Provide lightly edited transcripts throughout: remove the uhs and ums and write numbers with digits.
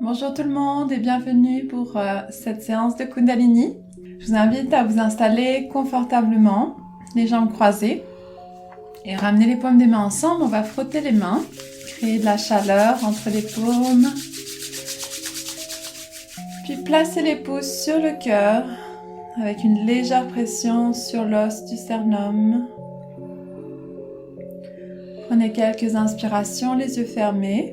Bonjour tout le monde et bienvenue pour cette séance de Kundalini. Je vous invite à vous installer confortablement, les jambes croisées et ramener les paumes des mains ensemble. On va frotter les mains, créer de la chaleur entre les paumes. Puis placer les pouces sur le cœur avec une légère pression sur l'os du sternum. Prenez quelques inspirations, les yeux fermés.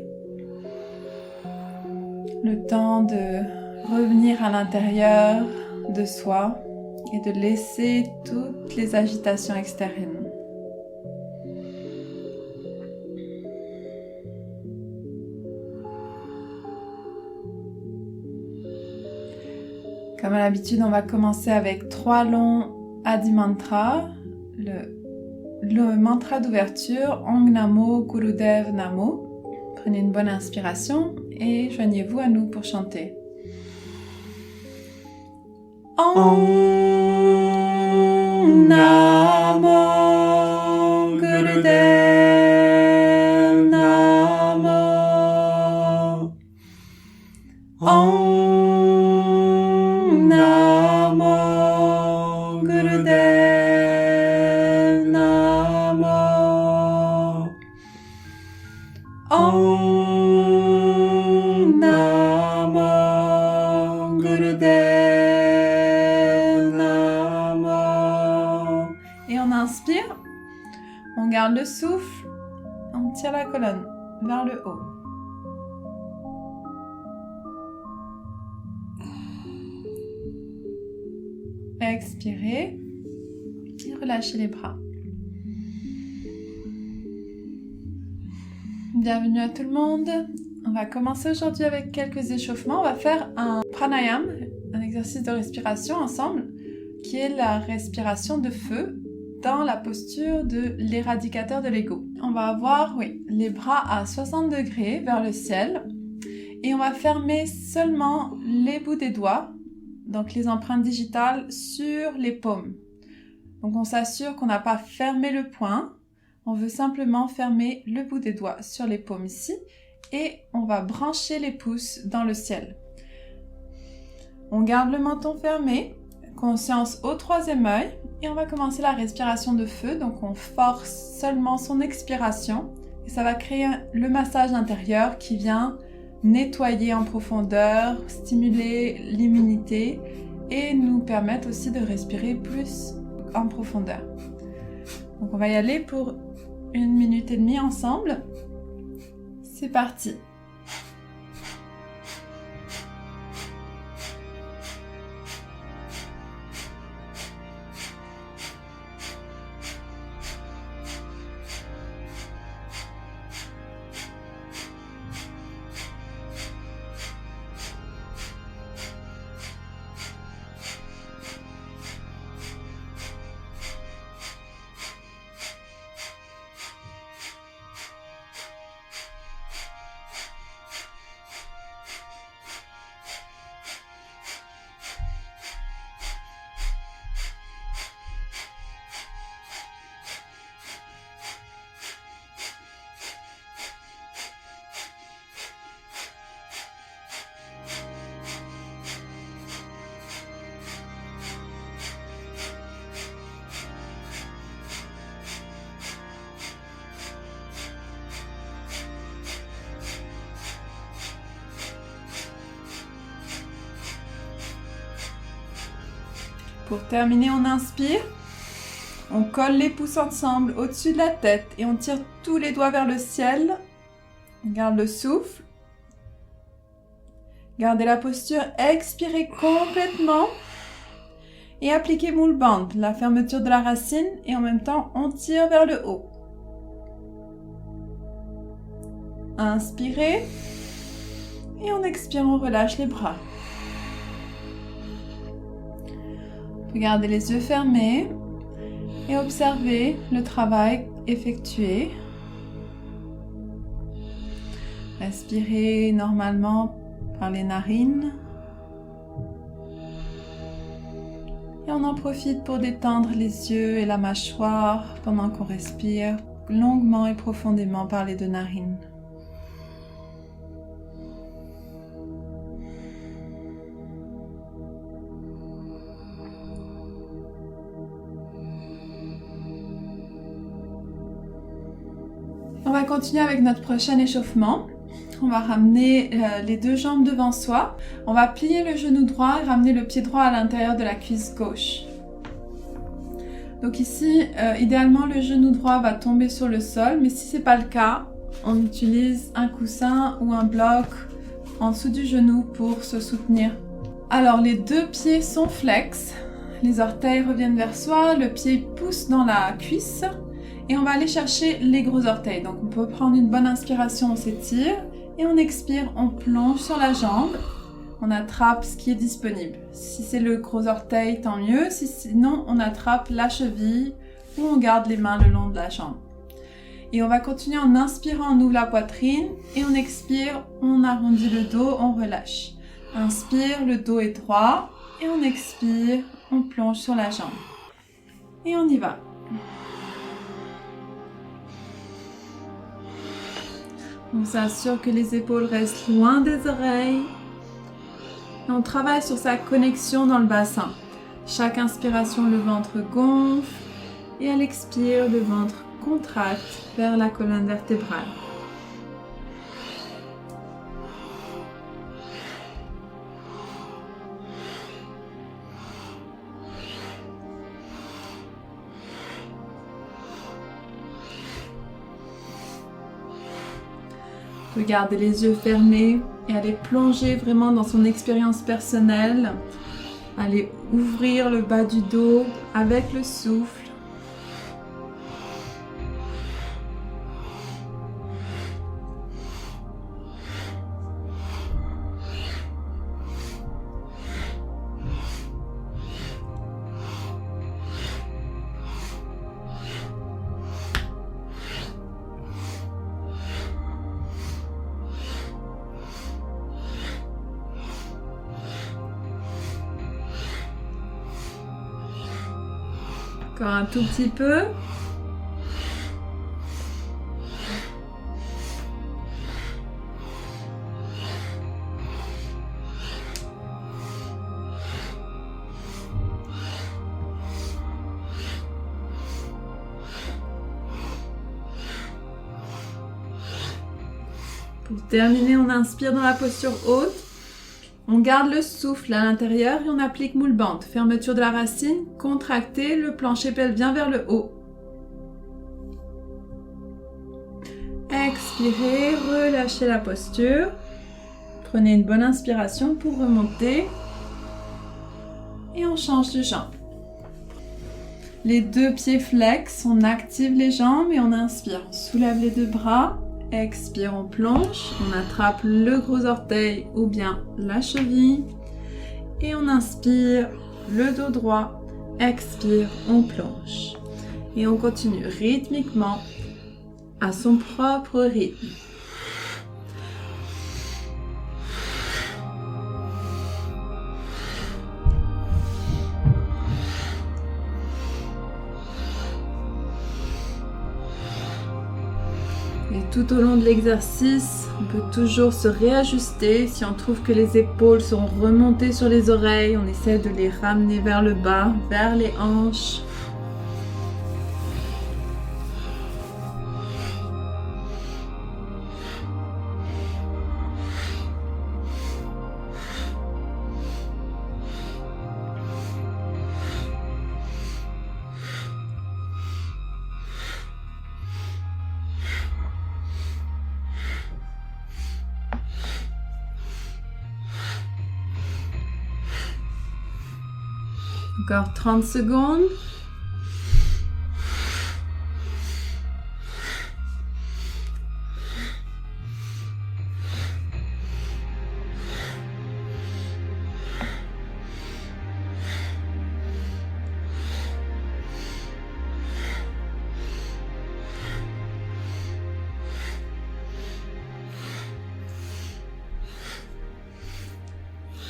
Le temps de revenir à l'intérieur de soi et de laisser toutes les agitations externes. Comme à l'habitude, on va commencer avec 3 longs Adi Mantras. Le mantra d'ouverture, Ong Namo Gurudev Namo. Prenez une bonne inspiration et joignez-vous à nous pour chanter. Ong Namo Gurudev Namo. Ong Namo Gurudev Namo. Om Namo Gurudev Namo. Et on inspire, on garde le souffle, on tire la colonne vers le haut. Expirez et relâchez les bras. Bienvenue à tout le monde. On va commencer aujourd'hui avec quelques échauffements. On va faire un pranayam, un exercice de respiration ensemble, qui est la respiration de feu dans la posture de l'éradicateur de l'ego. On va avoir, les bras à 60 degrés vers le ciel et on va fermer seulement les bouts des doigts, donc les empreintes digitales sur les paumes. Donc on s'assure qu'on n'a pas fermé le poing. On veut simplement fermer le bout des doigts sur les paumes ici et on va brancher les pouces dans le ciel. On garde le menton fermé, conscience au 3e œil et on va commencer la respiration de feu. Donc on force seulement son expiration et ça va créer le massage intérieur qui vient nettoyer en profondeur, stimuler l'immunité et nous permettre aussi de respirer plus en profondeur. Donc on va y aller pour 1 minute et demie ensemble. C'est parti. Pour terminer, on inspire, on colle les pouces ensemble au-dessus de la tête et on tire tous les doigts vers le ciel. On garde le souffle. Gardez la posture, expirez complètement et appliquez Moule Band, la fermeture de la racine et en même temps on tire vers le haut. Inspirez et en expirant on relâche les bras. Gardez les yeux fermés et observez le travail effectué. Respirez normalement par les narines. Et on en profite pour détendre les yeux et la mâchoire pendant qu'on respire longuement et profondément par les 2 narines. On va continuer avec notre prochain échauffement. On va ramener les deux jambes devant soi. On va plier le genou droit et ramener le pied droit à l'intérieur de la cuisse gauche. Donc ici, idéalement, le genou droit va tomber sur le sol, mais si ce n'est pas le cas, on utilise un coussin ou un bloc en dessous du genou pour se soutenir. Alors, les deux pieds sont flex, les orteils reviennent vers soi, le pied pousse dans la cuisse et on va aller chercher les gros orteils. Donc, on peut prendre une bonne inspiration, on s'étire et on expire, on plonge sur la jambe. On attrape ce qui est disponible. Si c'est le gros orteil, tant mieux. Sinon, on attrape la cheville ou on garde les mains le long de la jambe. Et on va continuer en inspirant, on ouvre la poitrine et on expire, on arrondit le dos, on relâche. Inspire, le dos est droit et on expire, on plonge sur la jambe. Et on y va. On s'assure que les épaules restent loin des oreilles. Et on travaille sur sa connexion dans le bassin. Chaque inspiration, le ventre gonfle et à l'expire, le ventre contracte vers la colonne vertébrale. Regardez les yeux fermés et allez plonger vraiment dans son expérience personnelle. Allez ouvrir le bas du dos avec le souffle. Encore un tout petit peu. Pour terminer, on inspire dans la posture haute. On garde le souffle à l'intérieur et on applique moule bande. Fermeture de la racine, contractez le plancher pelvien vers le haut. Expirez, relâchez la posture. Prenez une bonne inspiration pour remonter. Et on change de jambe. Les deux pieds flex, on active les jambes et on inspire. On soulève les deux bras. Expire, on plonge, on attrape le gros orteil ou bien la cheville et on inspire, le dos droit, expire, on plonge et on continue rythmiquement à son propre rythme. Et tout au long de l'exercice, on peut toujours se réajuster. Si on trouve que les épaules sont remontées sur les oreilles, on essaie de les ramener vers le bas, vers les hanches. Encore 30 secondes.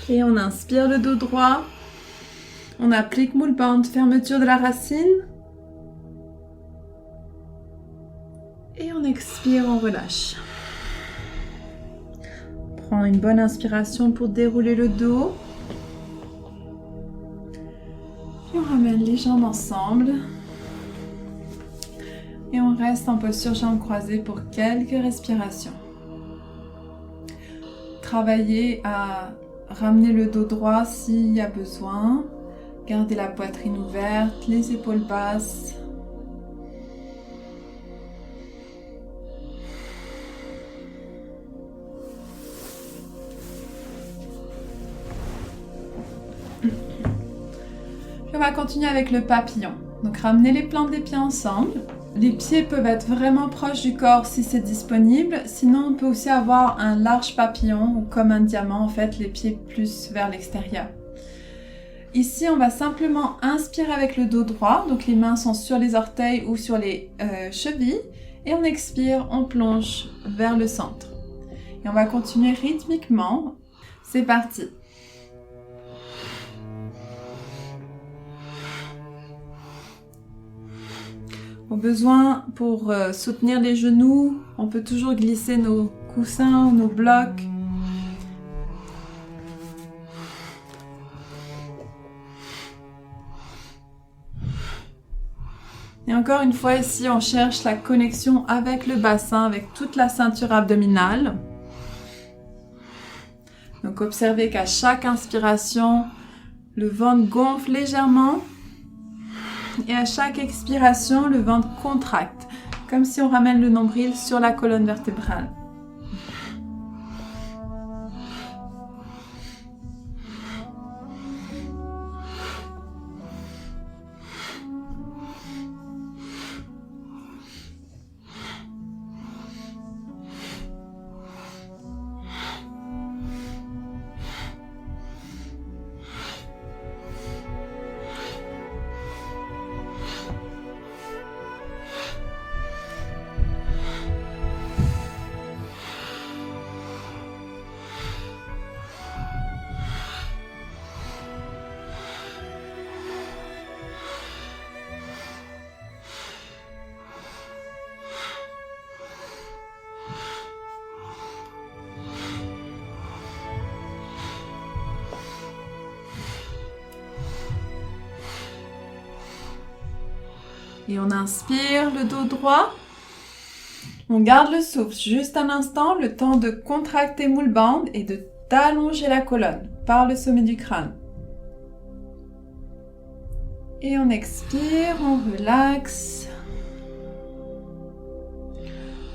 Et on inspire le dos droit. On applique moule bande, fermeture de la racine. Et on expire, on relâche. Prends une bonne inspiration pour dérouler le dos. Et on ramène les jambes ensemble. Et on reste en posture jambes croisées pour quelques respirations. Travaillez à ramener le dos droit s'il y a besoin. Gardez la poitrine ouverte, les épaules basses. Puis on va continuer avec le papillon. Donc ramenez les plantes des pieds ensemble. Les pieds peuvent être vraiment proches du corps si c'est disponible. Sinon, on peut aussi avoir un large papillon ou comme un diamant, en fait, les pieds plus vers l'extérieur. Ici, on va simplement inspirer avec le dos droit. Donc les mains sont sur les orteils ou sur les chevilles. Et on expire, on plonge vers le centre. Et on va continuer rythmiquement. C'est parti. Au besoin, pour soutenir les genoux, on peut toujours glisser nos coussins ou nos blocs. Et encore une fois, ici, on cherche la connexion avec le bassin, avec toute la ceinture abdominale. Donc, observez qu'à chaque inspiration, le ventre gonfle légèrement. Et à chaque expiration, le ventre contracte, comme si on ramène le nombril sur la colonne vertébrale. Et on inspire le dos droit. On garde le souffle juste un instant, le temps de contracter moule bande et d'allonger la colonne par le sommet du crâne. Et on expire, on relaxe.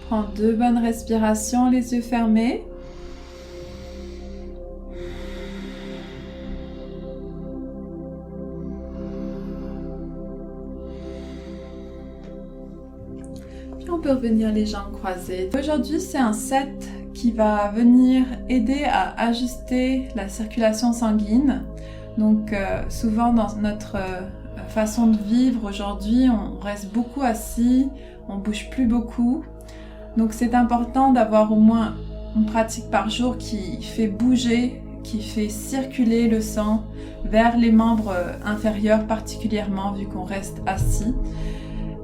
Prends 2 bonnes respirations, les yeux fermés. On peut revenir les jambes croisées. Aujourd'hui, c'est un set qui va venir aider à ajuster la circulation sanguine. Donc, souvent dans notre façon de vivre aujourd'hui, on reste beaucoup assis, on bouge plus beaucoup. Donc, c'est important d'avoir au moins une pratique par jour qui fait bouger, qui fait circuler le sang vers les membres inférieurs particulièrement vu qu'on reste assis.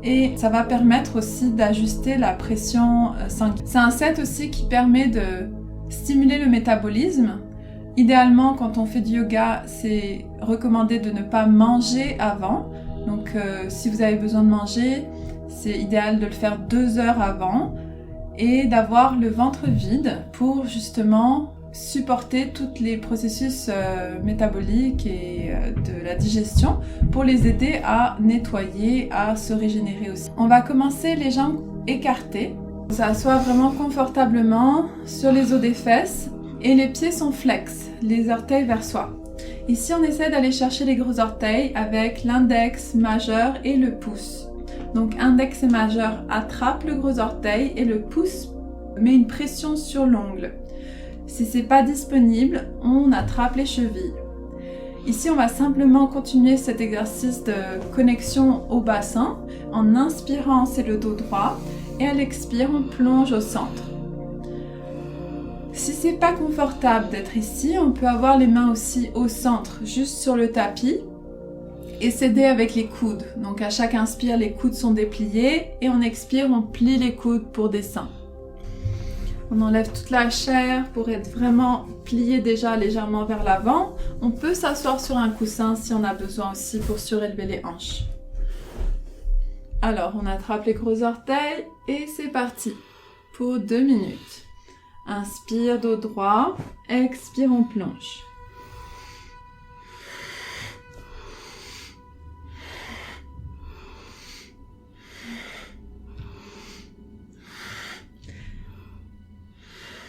Et ça va permettre aussi d'ajuster la pression sanguine. C'est un set aussi qui permet de stimuler le métabolisme. Idéalement, quand on fait du yoga, c'est recommandé de ne pas manger avant. Donc, si vous avez besoin de manger, c'est idéal de le faire 2 heures avant et d'avoir le ventre vide pour justement supporter tous les processus métaboliques et de la digestion pour les aider à nettoyer, à se régénérer aussi. On va commencer les jambes écartées. On s'assoit vraiment confortablement sur les os des fesses et les pieds sont flex, les orteils vers soi. Ici, on essaie d'aller chercher les gros orteils avec l'index majeur et le pouce. Donc, index et majeur attrapent le gros orteil et le pouce met une pression sur l'ongle. Si ce n'est pas disponible, on attrape les chevilles. Ici, on va simplement continuer cet exercice de connexion au bassin. En inspirant, c'est le dos droit. Et à l'expire, on plonge au centre. Si ce n'est pas confortable d'être ici, on peut avoir les mains aussi au centre, juste sur le tapis. Et s'aider avec les coudes. Donc à chaque inspire, les coudes sont dépliés. Et on expire, on plie les coudes pour descendre. On enlève toute la chair pour être vraiment plié déjà légèrement vers l'avant. On peut s'asseoir sur un coussin si on a besoin aussi pour surélever les hanches. Alors, on attrape les gros orteils et c'est parti pour 2 minutes. Inspire, dos droit. Expire, on plonge.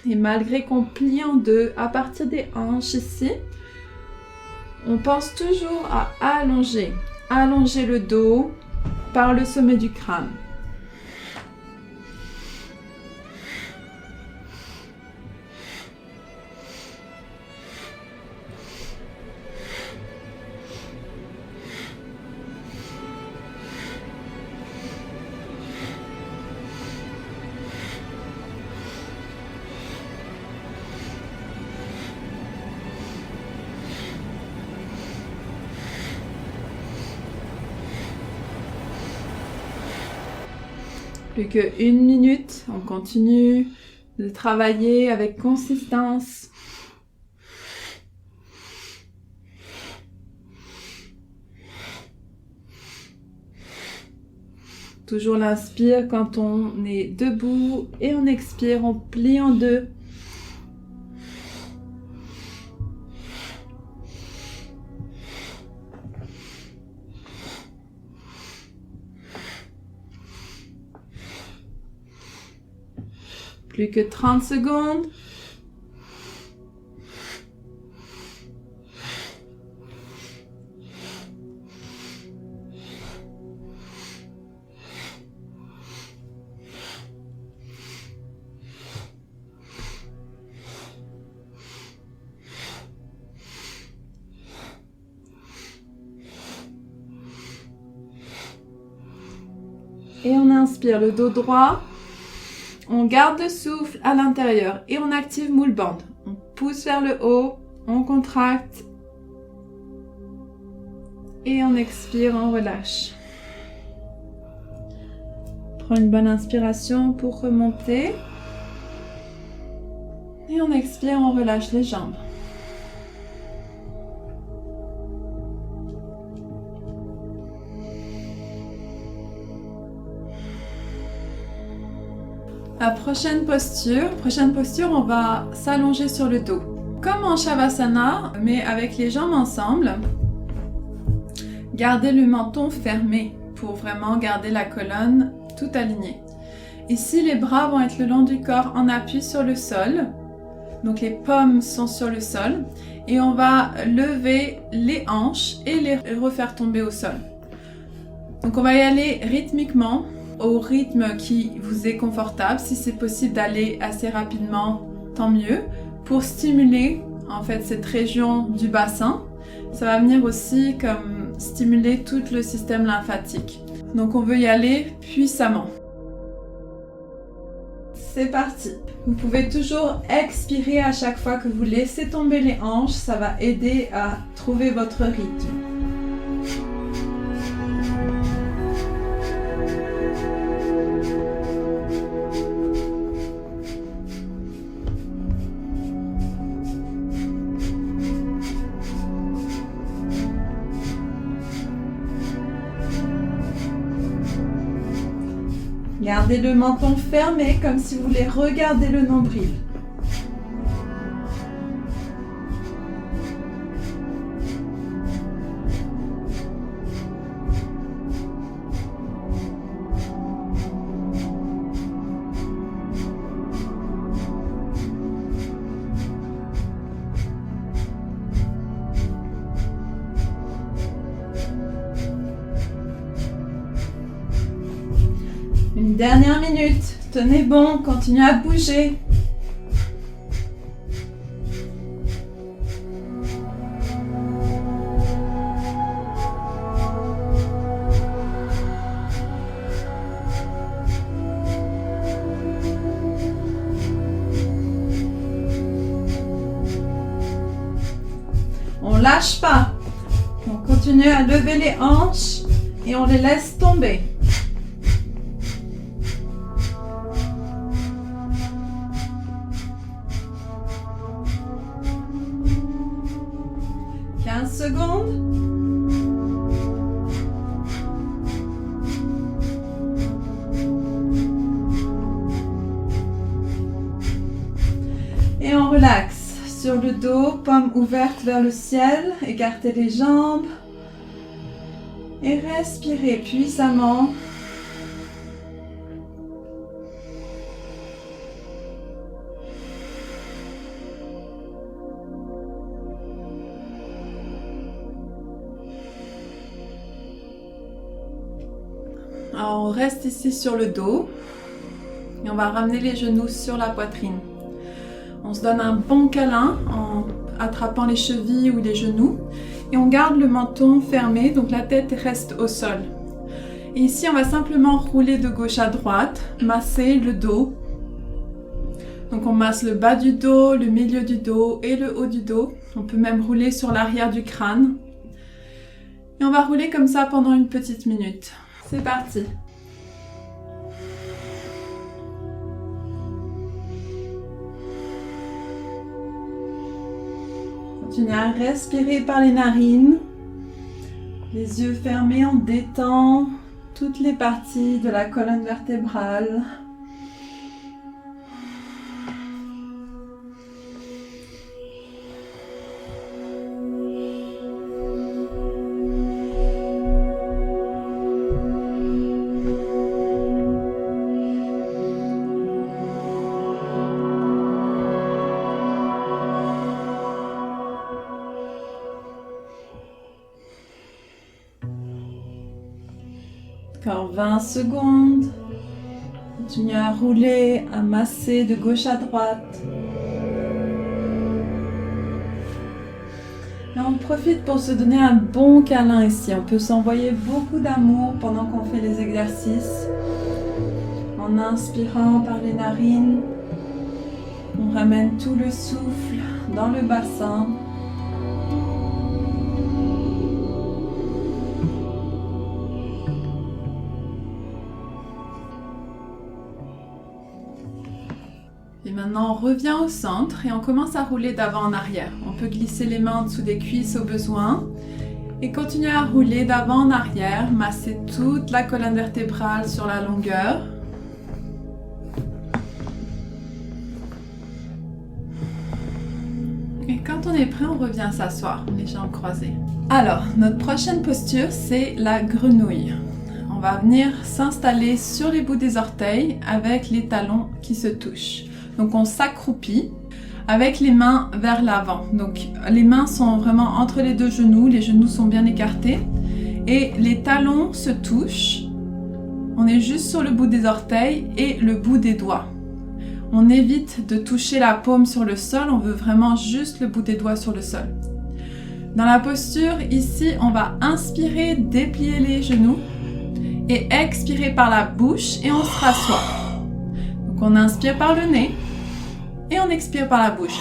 Et malgré qu'on plie en deux à partir des hanches ici, on pense toujours à allonger le dos par le sommet du crâne. Plus que 1 minute, on continue de travailler avec consistance. Toujours l'inspire quand on est debout et on expire, on plie en deux. Plus que 30 secondes. Et on inspire le dos droit. On garde le souffle à l'intérieur et on active moule bande. On pousse vers le haut, on contracte et on expire, on relâche. Prends une bonne inspiration pour remonter et on expire, on relâche les jambes. La prochaine posture, on va s'allonger sur le dos. Comme en Shavasana, mais avec les jambes ensemble. Gardez le menton fermé pour vraiment garder la colonne tout alignée. Ici, les bras vont être le long du corps en appui sur le sol. Donc les paumes sont sur le sol. Et on va lever les hanches et les refaire tomber au sol. Donc on va y aller rythmiquement, au rythme qui vous est confortable. Si c'est possible d'aller assez rapidement, tant mieux. Pour stimuler en fait cette région du bassin, ça va venir aussi comme stimuler tout le système lymphatique. Donc on veut y aller puissamment. C'est parti. Vous pouvez toujours expirer à chaque fois que vous laissez tomber les hanches, ça va aider à trouver votre rythme. Gardez le menton fermé comme si vous voulez regarder le nombril. Une dernière minute, tenez bon, continuez à bouger. On lâche pas. On continue à lever les hanches et on les laisse tomber. Secondes. sur le dos, paume ouverte vers le ciel, écartez les jambes et respirez puissamment. Alors, on reste ici sur le dos et on va ramener les genoux sur la poitrine. On se donne un bon câlin en attrapant les chevilles ou les genoux et on garde le menton fermé, donc la tête reste au sol. Et ici, on va simplement rouler de gauche à droite, masser le dos. Donc on masse le bas du dos, le milieu du dos et le haut du dos. On peut même rouler sur l'arrière du crâne. Et on va rouler comme ça pendant une petite minute. C'est parti. Continuez à respirer par les narines. Les yeux fermés, on détend toutes les parties de la colonne vertébrale. Encore 20 secondes. Continuez à rouler, à masser de gauche à droite. Et on profite pour se donner un bon câlin ici. On peut s'envoyer beaucoup d'amour pendant qu'on fait les exercices. En inspirant par les narines, on ramène tout le souffle dans le bassin. Et maintenant, on revient au centre et on commence à rouler d'avant en arrière. On peut glisser les mains en dessous des cuisses au besoin et continuer à rouler d'avant en arrière, masser toute la colonne vertébrale sur la longueur. Et quand on est prêt, on revient s'asseoir, les jambes croisées. Alors, notre prochaine posture, c'est la grenouille. On va venir s'installer sur les bouts des orteils avec les talons qui se touchent. Donc on s'accroupit avec les mains vers l'avant. Donc les mains sont vraiment entre les deux genoux, les genoux sont bien écartés et les talons se touchent. On est juste sur le bout des orteils et le bout des doigts. On évite de toucher la paume sur le sol, on veut vraiment juste le bout des doigts sur le sol. Dans la posture, ici, on va inspirer, déplier les genoux et expirer par la bouche et on se rassoit. Donc on inspire par le nez et on expire par la bouche.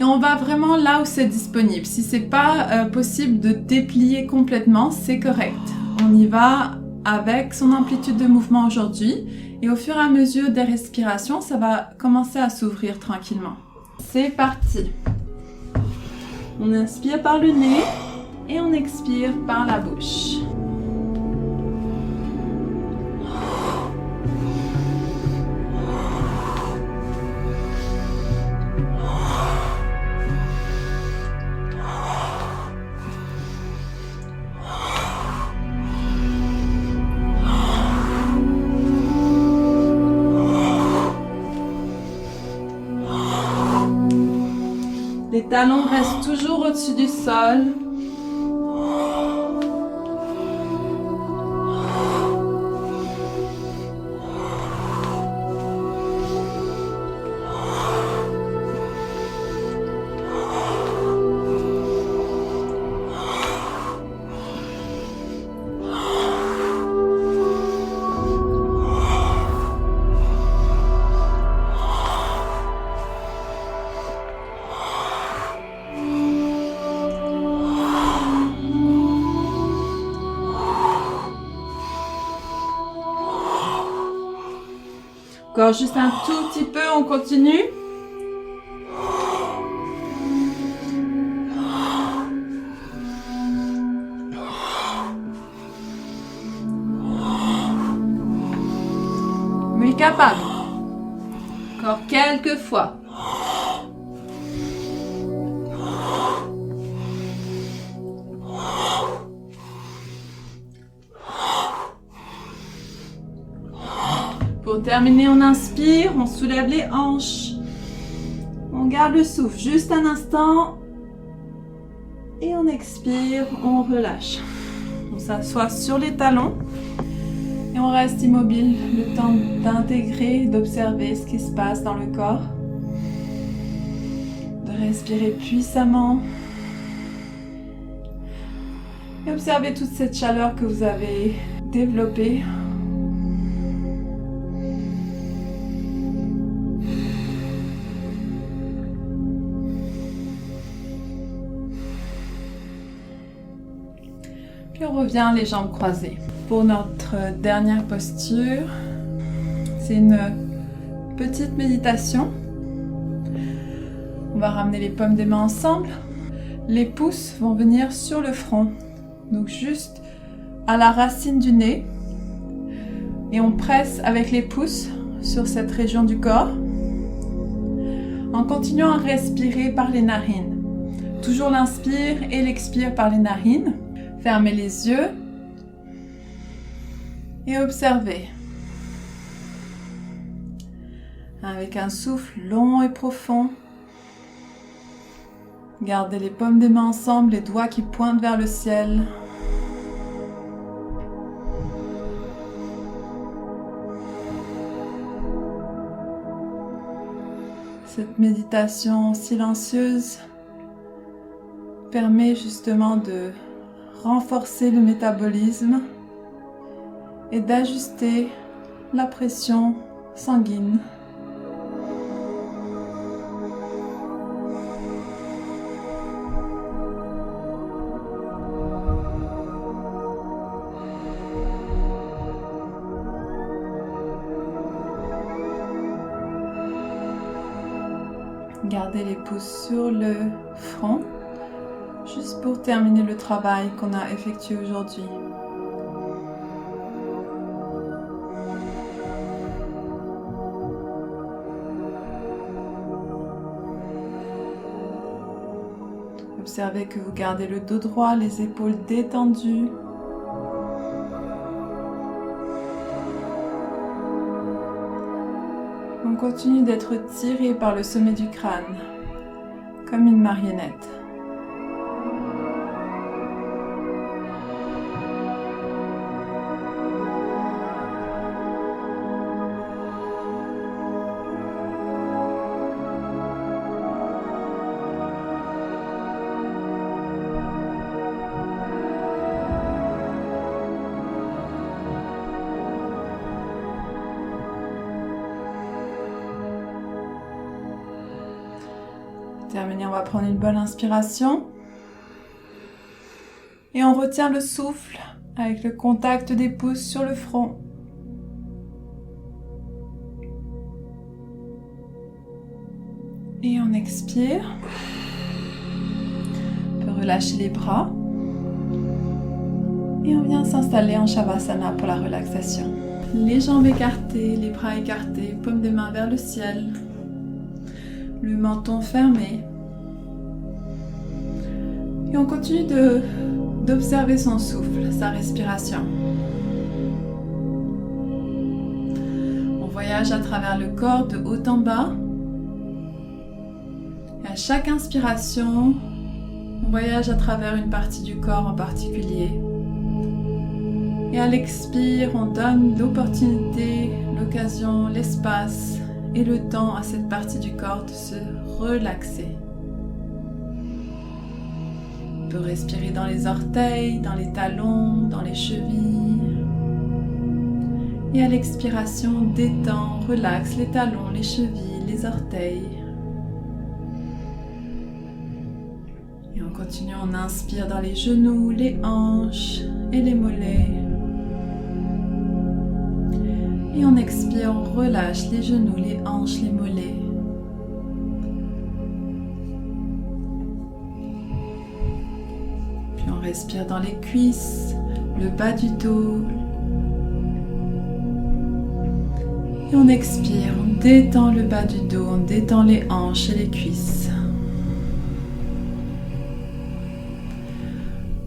Et on va vraiment là où c'est disponible. Si c'est pas possible de déplier complètement, c'est correct. On y va avec son amplitude de mouvement aujourd'hui et au fur et à mesure des respirations, ça va commencer à s'ouvrir tranquillement. C'est parti. On inspire par le nez et on expire par la bouche. Les talons restent toujours au-dessus du sol. Encore juste un tout petit peu, on continue. Oui, capable. Encore Encore quelques fois. Pour terminer, on inspire, on soulève les hanches. On garde le souffle juste un instant. Et on expire, on relâche. On s'assoit sur les talons. Et on reste immobile, le temps d'intégrer, d'observer ce qui se passe dans le corps. De respirer puissamment. Et observez toute cette chaleur que vous avez développée. Puis on revient les jambes croisées. Pour notre dernière posture, c'est une petite méditation. On va ramener les paumes des mains ensemble. Les pouces vont venir sur le front, donc juste à la racine du nez. Et on presse avec les pouces sur cette région du corps, en continuant à respirer par les narines. Toujours l'inspire et l'expire par les narines. Fermez les yeux et observez. Avec un souffle long et profond, gardez les paumes des mains ensemble, les doigts qui pointent vers le ciel. Cette méditation silencieuse permet justement de renforcer le métabolisme et d'ajuster la pression sanguine. Gardez les pouces sur le front, juste pour terminer le travail qu'on a effectué aujourd'hui. Observez que vous gardez le dos droit, les épaules détendues. On continue d'être tiré par le sommet du crâne, comme une marionnette. Terminé, on va prendre une bonne inspiration. Et on retient le souffle avec le contact des pouces sur le front. Et on expire. On peut relâcher les bras. Et on vient s'installer en Shavasana pour la relaxation. Les jambes écartées, les bras écartés, paumes des mains vers le ciel. Le menton fermé. Et on continue d'observer son souffle, sa respiration. On voyage à travers le corps de haut en bas. Et à chaque inspiration, on voyage à travers une partie du corps en particulier. Et à l'expire, on donne l'opportunité, l'occasion, l'espace et le temps à cette partie du corps de se relaxer. On peut respirer dans les orteils, dans les talons, dans les chevilles. Et à l'expiration, détend, relaxe les talons, les chevilles, les orteils. Et on continue, on inspire dans les genoux, les hanches et les mollets. Et on expire, on relâche les genoux, les hanches, les mollets. Puis on respire dans les cuisses, le bas du dos. Et on expire, on détend le bas du dos, on détend les hanches et les cuisses.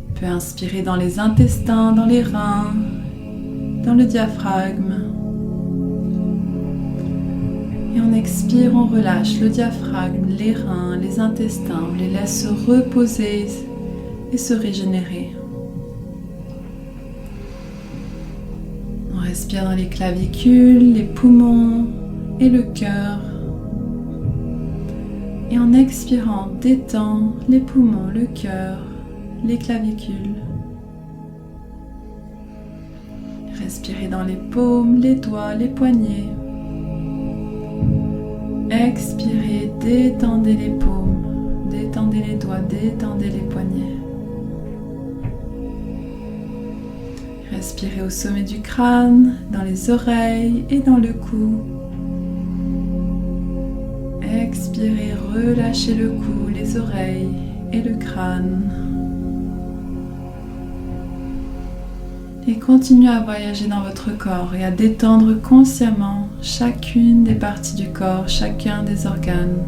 On peut inspirer dans les intestins, dans les reins, dans le diaphragme. Et on expire, on relâche le diaphragme, les reins, les intestins, on les laisse se reposer et se régénérer. On respire dans les clavicules, les poumons et le cœur. Et en expirant, on détend les poumons, le cœur, les clavicules. Respirez dans les paumes, les doigts, les poignets. Expirez, détendez les paumes, détendez les doigts, détendez les poignets. Respirez au sommet du crâne, dans les oreilles et dans le cou. Expirez, relâchez le cou, les oreilles et le crâne. Et continuez à voyager dans votre corps et à détendre consciemment chacune des parties du corps, chacun des organes.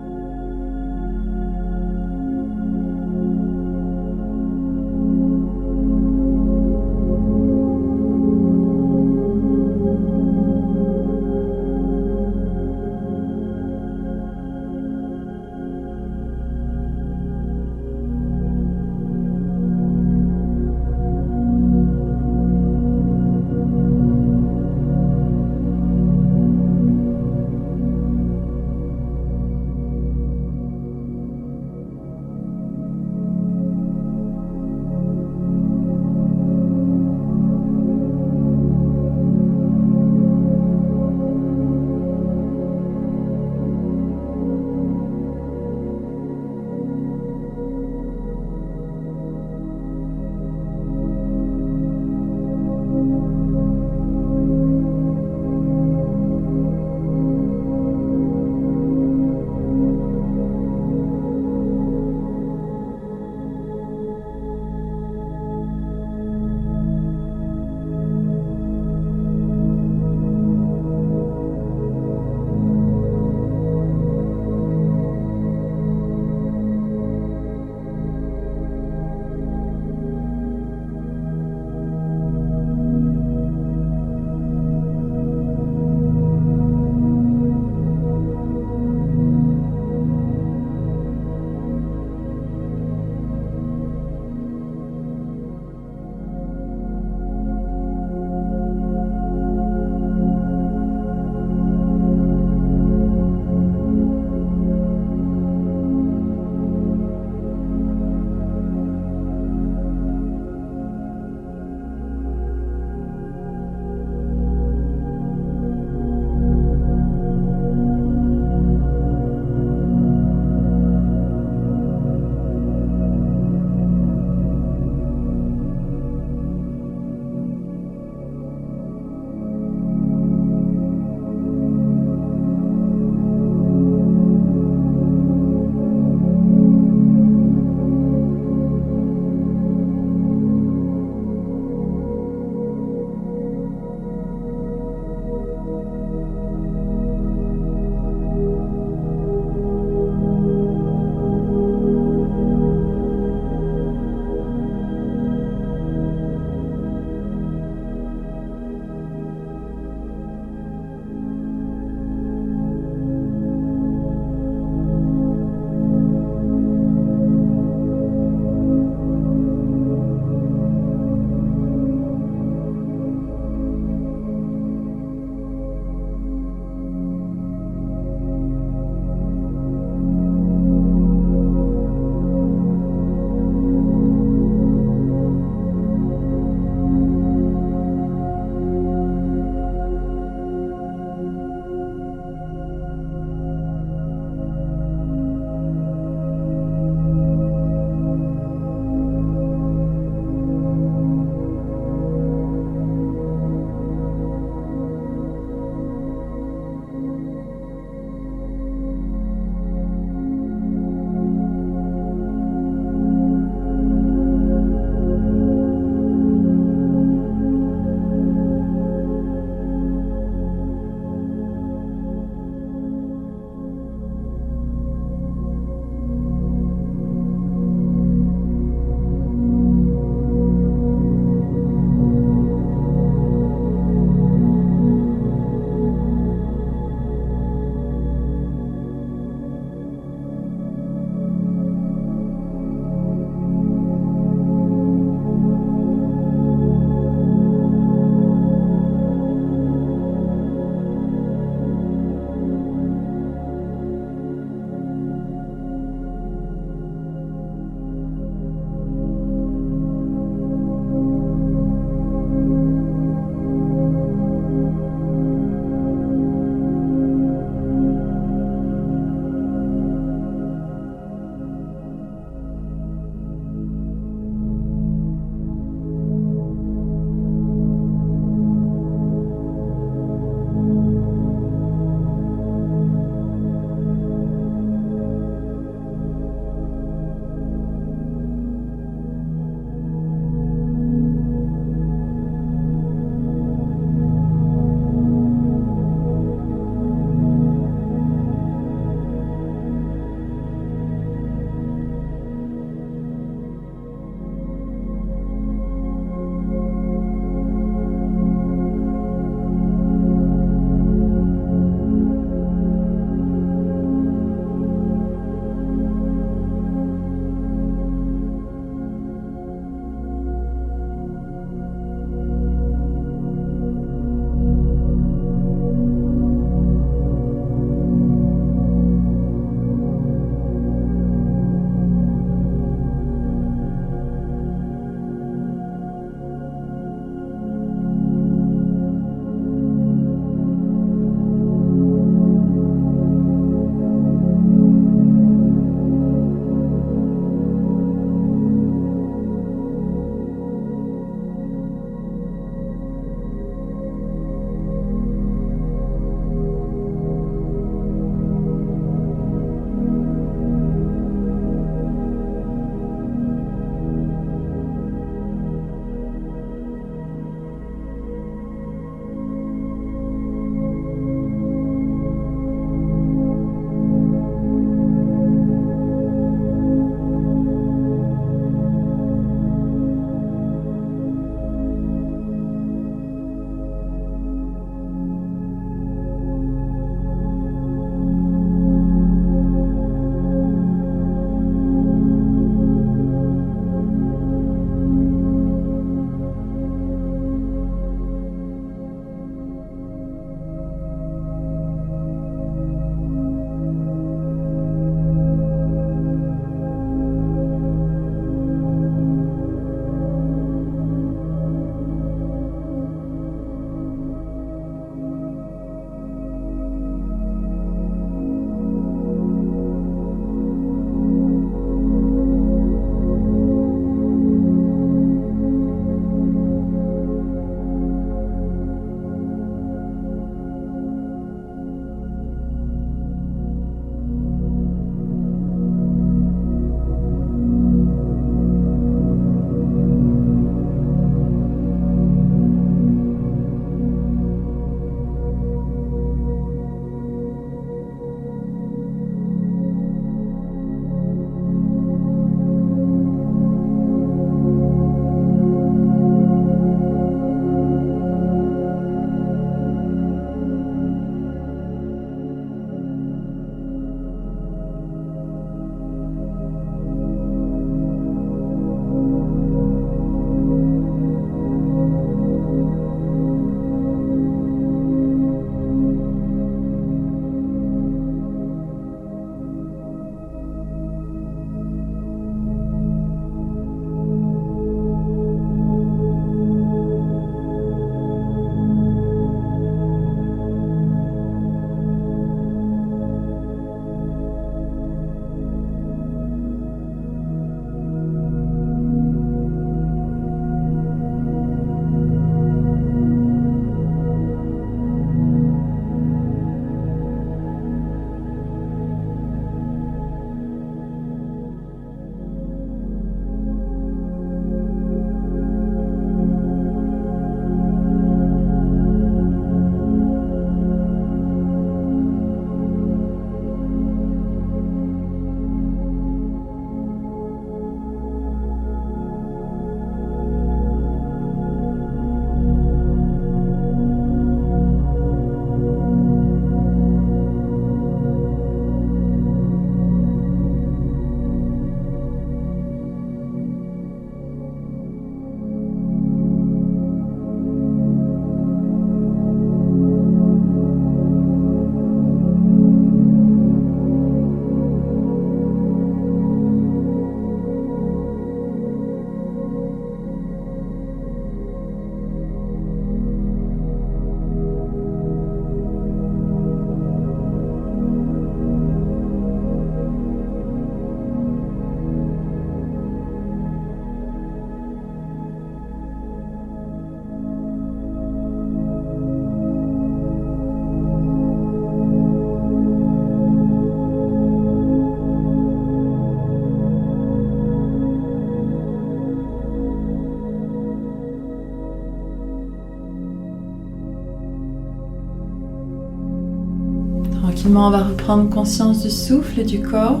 Tranquillement, on va reprendre conscience du souffle et du corps.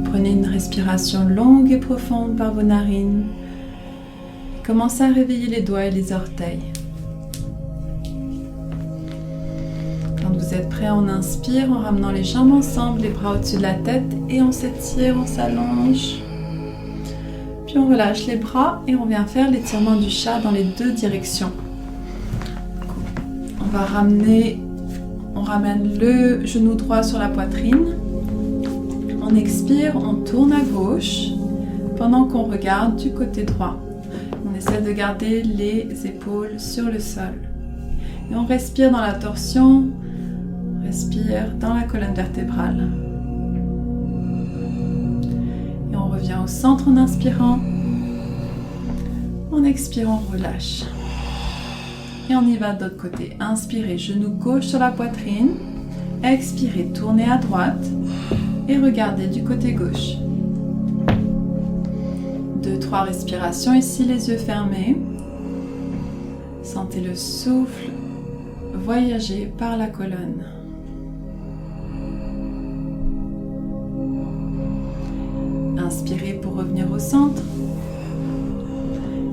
Prenez une respiration longue et profonde par vos narines. Commencez à réveiller les doigts et les orteils. Quand vous êtes prêt, on inspire en ramenant les jambes ensemble, les bras au-dessus de la tête et on s'étire, on s'allonge. Puis on relâche les bras et on vient faire l'étirement du chat dans les deux directions. On ramène le genou droit sur la poitrine. On expire, on tourne à gauche pendant qu'on regarde du côté droit. On essaie de garder les épaules sur le sol. Et on respire dans la torsion, on respire dans la colonne vertébrale. Et on revient au centre en inspirant. En expirant, on relâche. Et on y va de l'autre côté. Inspirez, genou gauche sur la poitrine. Expirez, tournez à droite. Et regardez du côté gauche. 2-3 respirations ici, les yeux fermés. Sentez le souffle voyager par la colonne. Inspirez pour revenir au centre.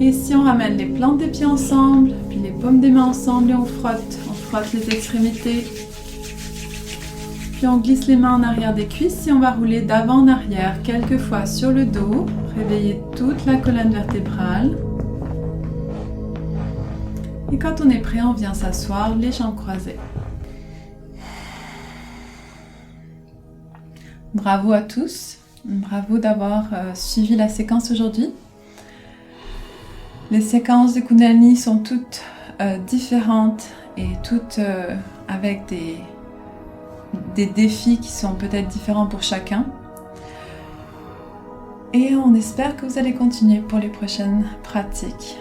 Et ici, on ramène les plantes des pieds ensemble, puis les paumes des mains ensemble et on frotte les extrémités. Puis on glisse les mains en arrière des cuisses et on va rouler d'avant en arrière quelques fois sur le dos. Réveiller toute la colonne vertébrale. Et quand on est prêt, on vient s'asseoir, les jambes croisées. Bravo à tous. Bravo d'avoir suivi la séquence aujourd'hui. Les séquences de Kundalini sont toutes différentes et toutes avec des défis qui sont peut-être différents pour chacun. Et on espère que vous allez continuer pour les prochaines pratiques.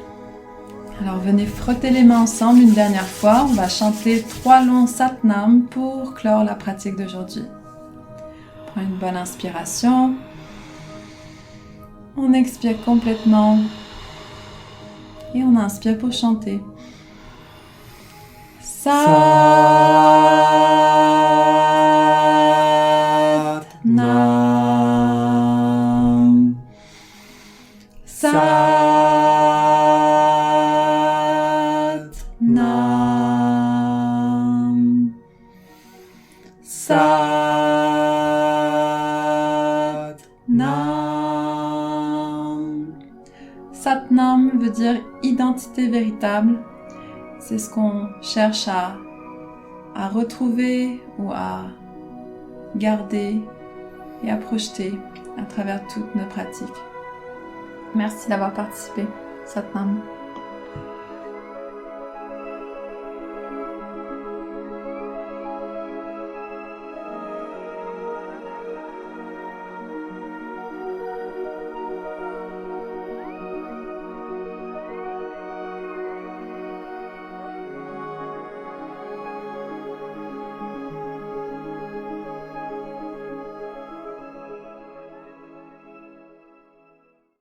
Alors venez frotter les mains ensemble une dernière fois. On va chanter 3 longs Satnam pour clore la pratique d'aujourd'hui. Prends une bonne inspiration. On expire complètement. Et on inspire pour chanter. Satnam. Satnam. Satnam. Satnam veut dire identité véritable. C'est ce qu'on cherche à retrouver ou à garder et à projeter à travers toutes nos pratiques. Merci d'avoir participé. Satnam.